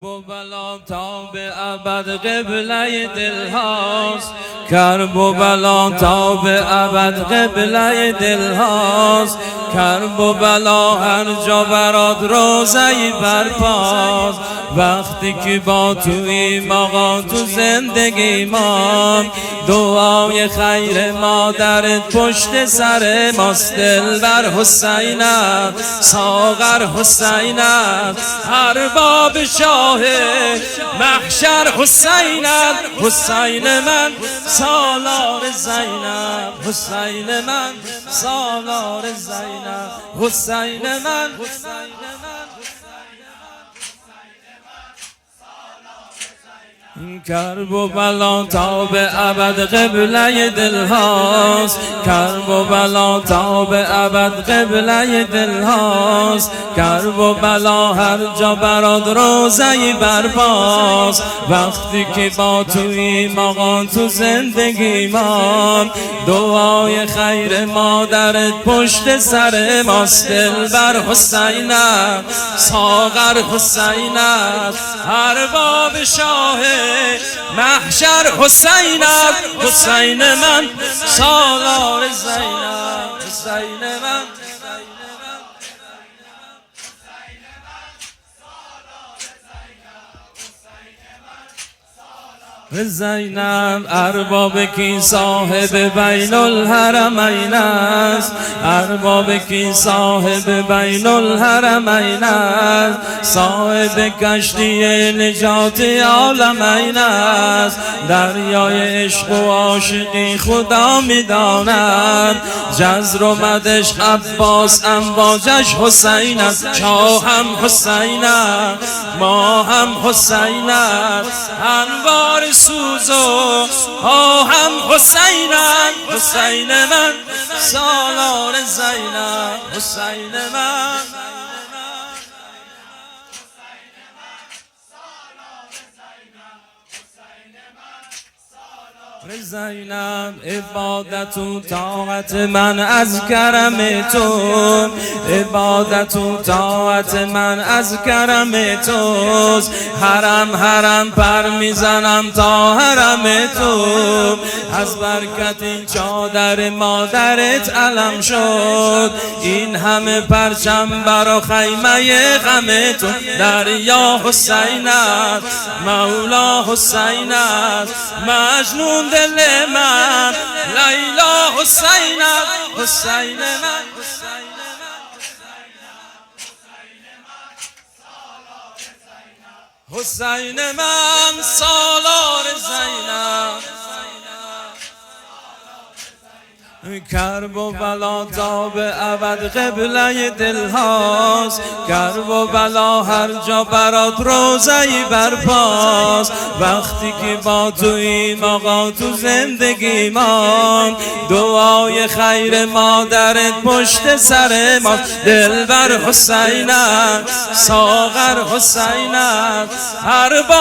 و بلا تا به ابد قبله دل هاست، کرب و بلا تا به ابد قبله دل هاست، کرب و بلا هر جا برات روزه‌ای برپاست. وقتی که با توییم آقا تو زندگی ما، دعای خیر مادرت پشت سر ماست. دلبر حسینت، ساغر حسینت، ارباب شاه محشر حسینت. حسین من سالار زینب، حسین من سالار زینب، حسین من کرب و بلا تا به ابد قبله دل هاست، کرب و بلا تا به ابد قبله دل هاست، کرب و بلا هر جا برات روزه‌ای برپاست. وقتی که با توییم آقا تو زندگی ما، دعای خیر مادرت پشت سر ماست. دلبر حسینت، ساغر حسینت، ارباب شاه محشر حسینت. حسین من سالار زینب، حسین من زینب. ارباب کی صاحب بین الحرمین است، ارباب کی صاحب بین الحرمین است، صاحب کشتی نجات عالمین است. دریای عشق و عاشقی خدا میداند، جزر و مدش عباس امواجش حسین است. شاه هم حسین است، ما هم حسین است، انوار سوز و هم حسینم. حسین من سالار زینب، حسین من زینب. عبادت و طاعت من از کرم تو، عبادت و طاعت من از کرم توست. حرم حرم پر میزنم تا حرم تو، از برکت این چادر مادرت علم شد. این همه پرچم برا خیمه غم تو. دریا حسینت، مولا حسینت، مجنون دل من لیلا حسینت. حسین من حسین من سالار زینب. کرب و بلا تا به ابد قبله دل هاست، کرب و بلا هر جا برات روزه‌ای برپاست. وقتی که با توییم آقا تو زندگی ما، دعای خیر مادرت پشت سر ما. دلبر حسینت، ساغر حسینت، ارباب